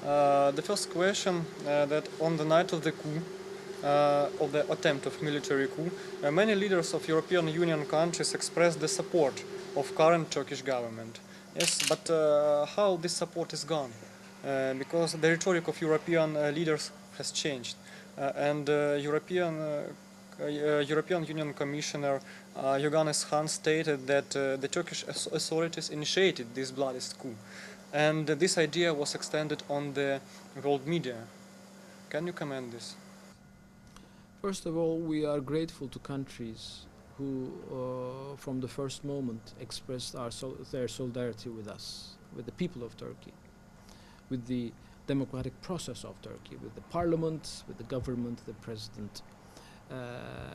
The first question that on the night of the coup, of the attempt of military coup, many leaders of European Union countries expressed the support of current Turkish government. Yes, but how this support is gone? Because the rhetoric of European leaders has changed, and European Union Commissioner Johannes Hahn stated that the Turkish authorities initiated this bloodiest coup, and this idea was extended on the world media. Can you comment this? First of all, we are grateful to countries who, from the first moment, expressed their solidarity with us, with the people of Turkey, with the democratic process of Turkey, with the parliament, with the government, the president.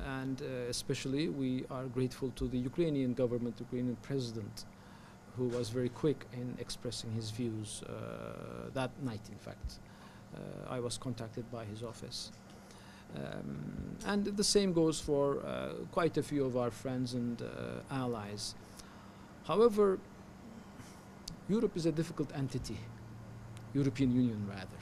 And especially we are grateful to the Ukrainian government, Ukrainian president, who was very quick in expressing his views that night, in fact. I was contacted by his office. And the same goes for quite a few of our friends and allies. However, Europe is a difficult entity, European Union rather.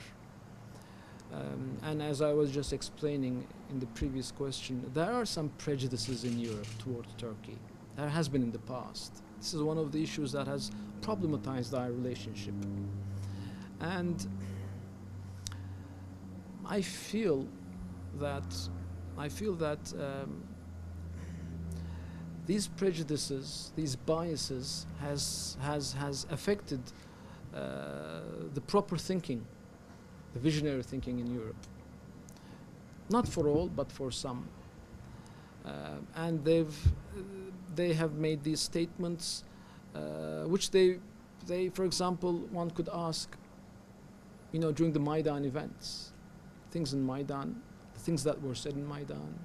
And as I was just explaining in the previous question, there are some prejudices in Europe towards Turkey. There has been in the past. This is one of the issues that has problematized our relationship. And I feel that these prejudices, these biases, has affected the proper thinking, the visionary thinking in Europe. Not for all, but for some. And they have made these statements, which they, for example, one could ask, during the Maidan events, things in Maidan, the things that were said in Maidan,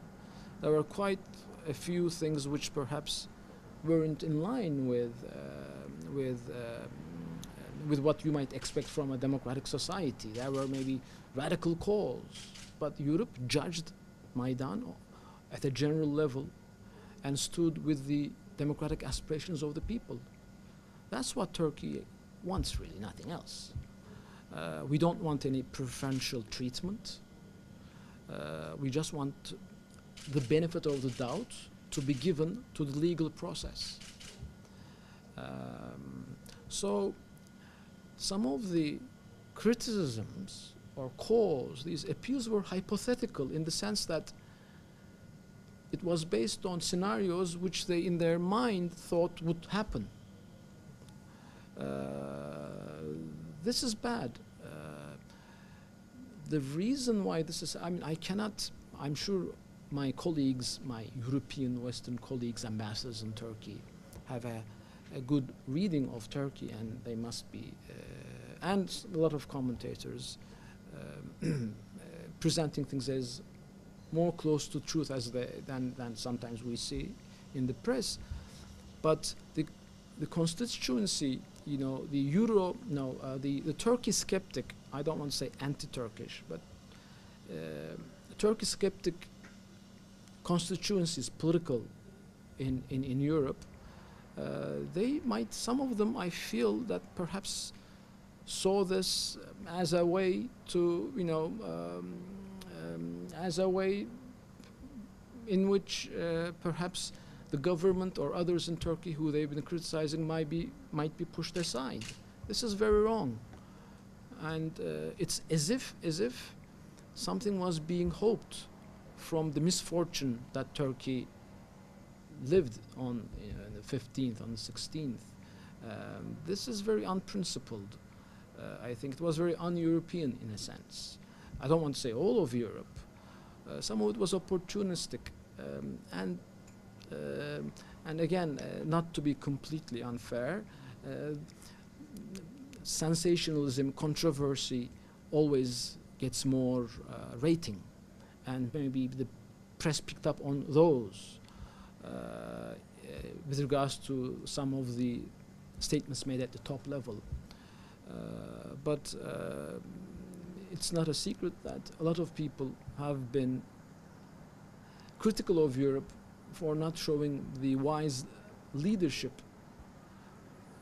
there were quite a few things which perhaps weren't in line with what you might expect from a democratic society. There were maybe radical calls, but Europe judged Maidan at a general level and stood with the democratic aspirations of the people. That's what Turkey wants, really, nothing else. We don't want any preferential treatment. We just want the benefit of the doubt to be given to the legal process. So some of the criticisms or calls, these appeals were hypothetical in the sense that it was based on scenarios which they in their mind thought would happen. This is bad. The reason why this is, I'm sure my colleagues, my European Western colleagues, ambassadors in Turkey, have a good reading of Turkey, and they must be, and a lot of commentators presenting things as more close to truth than sometimes we see in the press. But the constituency, the Turkey skeptic, I don't want to say anti-Turkish, but Turkey skeptic constituencies, political in Europe, some of them, I feel that perhaps saw this as a way to, as a way in which perhaps the government or others in Turkey who they've been criticizing might be pushed aside. This is very wrong, and it's as if something was being hoped from the misfortune that Turkey lived on the 15th, on the 16th. This is very unprincipled. I think it was very un-European in a sense. I don't want to say all of Europe. Some of it was opportunistic, and again, not to be completely unfair, sensationalism, controversy always gets more rating, and maybe the press picked up on those with regards to some of the statements made at the top level. But it's not a secret that a lot of people have been critical of Europe for not showing the wise leadership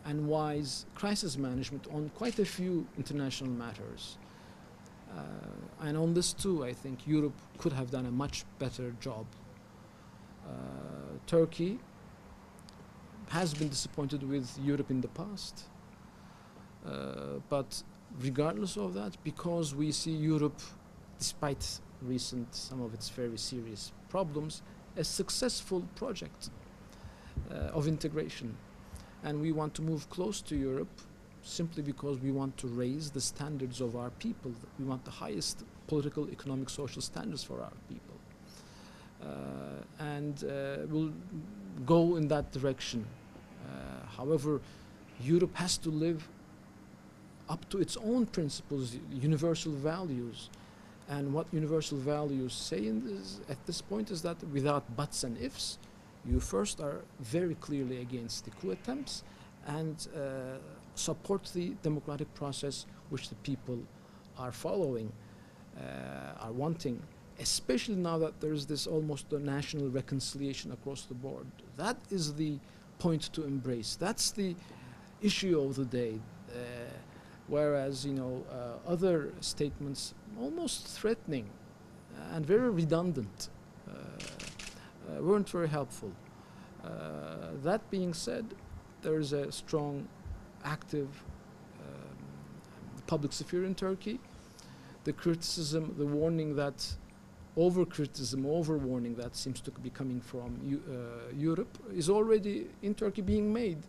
and wise crisis management on quite a few international matters. And on this too, I think Europe could have done a much better job. Turkey has been disappointed with Europe in the past. But regardless of that, because we see Europe, despite some of its very serious problems, a successful project of integration. And we want to move close to Europe simply because we want to raise the standards of our people. We want the highest political, economic, social standards for our people. And we'll go in that direction. However, Europe has to live up to its own principles, universal values. And what universal values say at this point is that without buts and ifs, you first are very clearly against the coup attempts and support the democratic process which the people are following, are wanting, especially now that there is this almost a national reconciliation across the board. That is the point to embrace. That's the issue of the day. Whereas, other statements almost threatening and very redundant weren't very helpful. That being said, there is a strong, active public sphere in Turkey. The criticism, the warning that, over-warning that seems to be coming from Europe is already in Turkey being made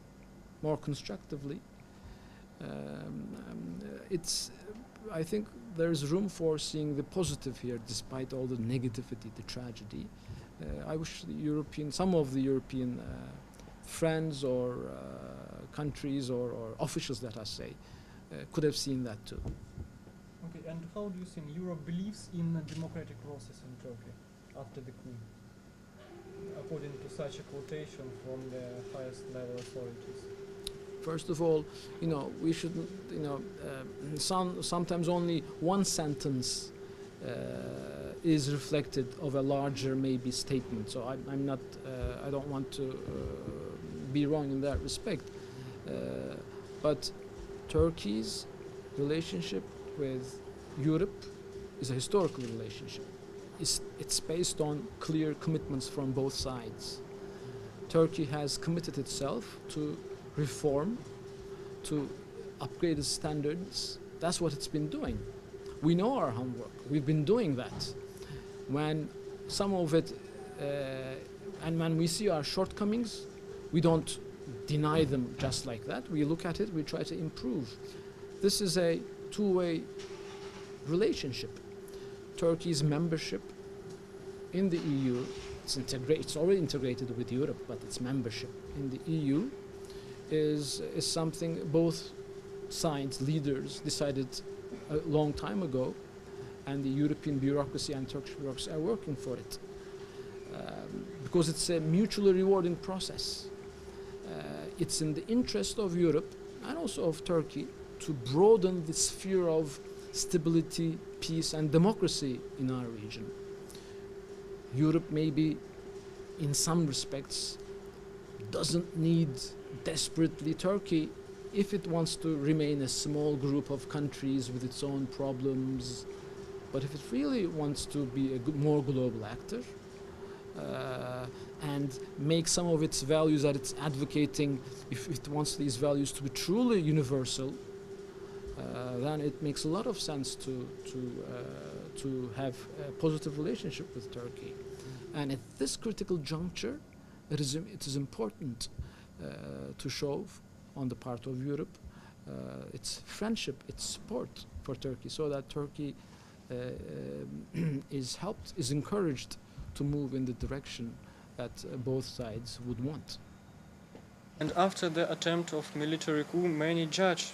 more constructively. I think there's room for seeing the positive here, despite all the negativity, the tragedy. I wish some of the European friends or countries or officials, that I say, could have seen that too. Okay, and how do you think Europe believes in a democratic process in Turkey after the coup, according to such a quotation from the highest level authorities? First of all, we shouldn't, sometimes only one sentence is reflected of a larger maybe statement. So I'm not, I don't want to be wrong in that respect. But Turkey's relationship with Europe is a historical relationship. It's based on clear commitments from both sides. Turkey has committed itself to reform, to upgrade its standards. That's what it's been doing. We know our homework. We've been doing that. When some of it, and when we see our shortcomings, we don't deny them just like that. We look at it, we try to improve. This is a two-way relationship. Turkey's membership in the EU, it's already integrated with Europe, but its membership in the EU is something both sides, leaders, decided a long time ago, and the European bureaucracy and Turkish bureaucracy are working for it. Because it's a mutually rewarding process. It's in the interest of Europe and also of Turkey to broaden the sphere of stability, peace and democracy in our region. Europe maybe in some respects doesn't need desperately Turkey if it wants to remain a small group of countries with its own problems. But if it really wants to be a more global actor and make some of its values that it's advocating, if it wants these values to be truly universal, then it makes a lot of sense to have a positive relationship with Turkey. And at this critical juncture, it is important to show on the part of Europe its friendship, its support for Turkey, so that Turkey is encouraged to move in the direction that both sides would want. And after the attempt of military coup, many judges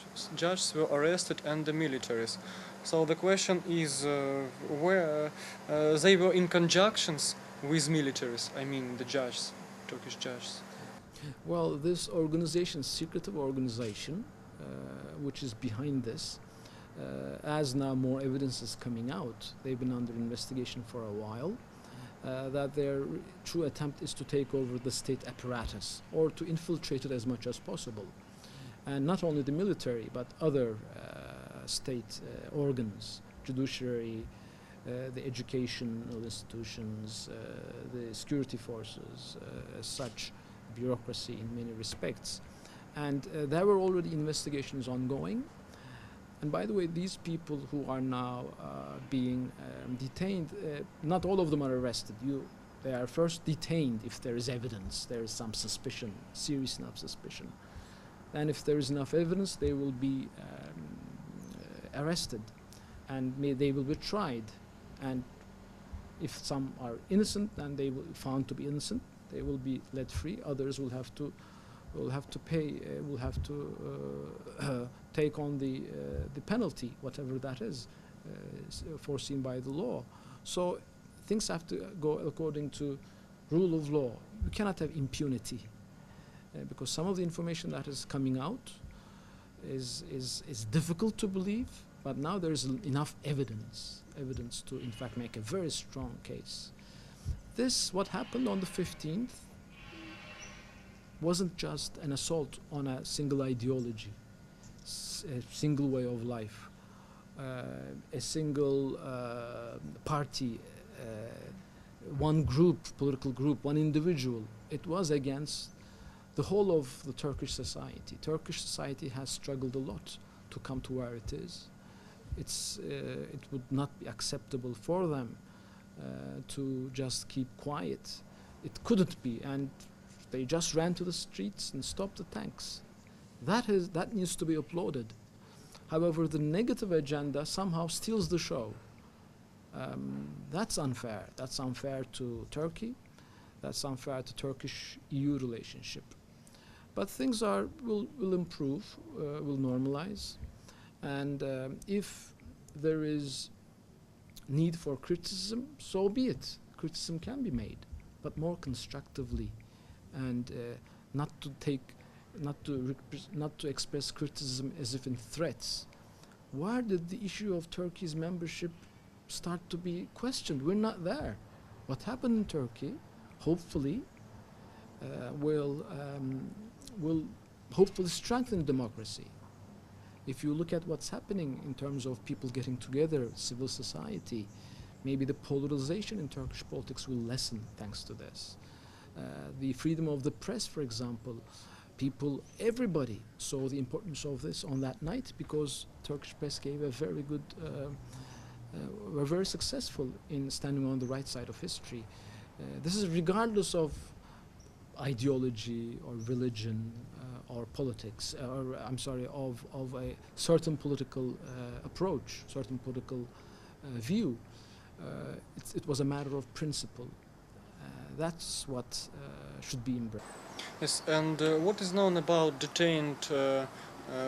were arrested and the militaries. So the question is where they were in conjunctions with militaries, I mean the judges, Turkish judges. Well, this organization, secretive organization, which is behind this, as now more evidence is coming out, they've been under investigation for a while, that their true attempt is to take over the state apparatus or to infiltrate it as much as possible. And not only the military, but other state organs, judiciary, the educational institutions, the security forces, as such, bureaucracy in many respects. And there were already investigations ongoing. And by the way, these people who are now being detained, not all of them are arrested. They are first detained if there is evidence, there is some suspicion, serious enough suspicion. And if there is enough evidence, they will be arrested and they will be tried. And if some are innocent, then they will be found to be innocent. They will be let free. Others will have to pay. Will have to take on the penalty, whatever that is, foreseen by the law. So things have to go according to rule of law. You cannot have impunity because some of the information that is coming out is difficult to believe. But now there is enough evidence to, in fact, make a very strong case. What happened on the 15th wasn't just an assault on a single ideology, a single way of life, a single party, one group, political group, one individual. It was against the whole of the Turkish society. Turkish society has struggled a lot to come to where it is. It would not be acceptable for them to just keep quiet. It couldn't be, and they just ran to the streets and stopped the tanks. That needs to be applauded. However, the negative agenda somehow steals the show. That's unfair. That's unfair to Turkey. That's unfair to Turkish-EU relationship. But things will improve, will normalize. And if there is need for criticism, so be it. Criticism can be made, but more constructively, and not to express criticism as if in threats. Where did the issue of Turkey's membership start to be questioned? We're not there. What happened in Turkey, hopefully, will hopefully strengthen democracy. If you look at what's happening in terms of people getting together, civil society, maybe the polarization in Turkish politics will lessen thanks to this. The freedom of the press, for example, everybody saw the importance of this on that night because Turkish press gave a very good, were very successful in standing on the right side of history. This is regardless of ideology or religion or politics, or I'm sorry, of a certain political approach, certain political view. It was a matter of principle. That's what should be embraced. Yes, and what is known about detained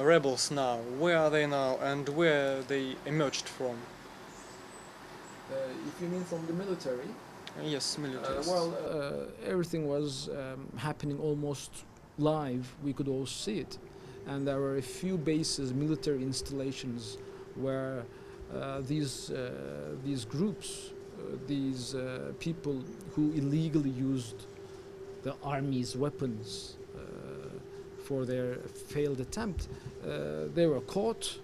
rebels now? Where are they now, and where they emerged from? If you mean from the military? Yes, military. Everything was happening almost live. We could all see it, and there were a few bases, military installations, where these groups, these people who illegally used the army's weapons for their failed attempt, they were caught.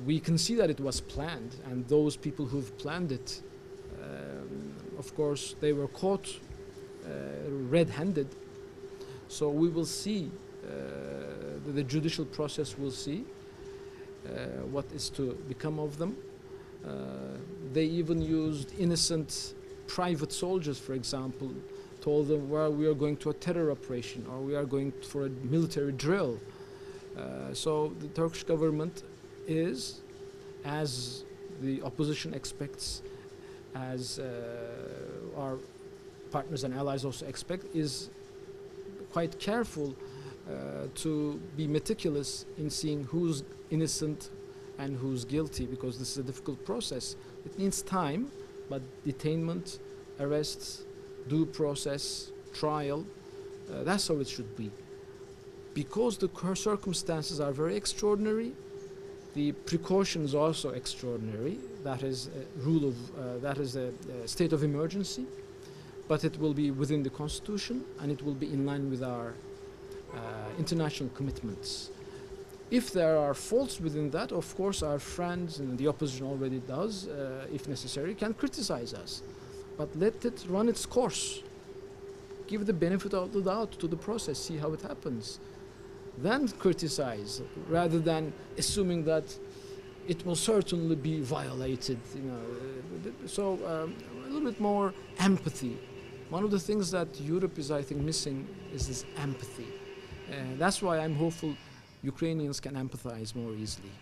We can see that it was planned, and those people who've planned it, of course, they were caught red-handed. So we will see, the judicial process will see what is to become of them. They even used innocent private soldiers, for example, told them, well, we are going to a terror operation, or we are going for a military drill. So the Turkish government is, as the opposition expects, as our partners and allies also expect, is quite careful to be meticulous in seeing who's innocent and who's guilty, because this is a difficult process. It needs time, but detainment, arrests, due process, trial, that's how it should be. Because the circumstances are very extraordinary, the precautions are also extraordinary. That is a rule of, that is a state of emergency, but it will be within the Constitution, and it will be in line with our international commitments. If there are faults within that, of course, our friends and the opposition already does, if necessary, can criticize us. But let it run its course. Give the benefit of the doubt to the process, see how it happens. Then criticize, rather than assuming that it will certainly be violated. So a little bit more empathy. One of the things that Europe is, I think, missing is this empathy. That's why I'm hopeful Ukrainians can empathize more easily.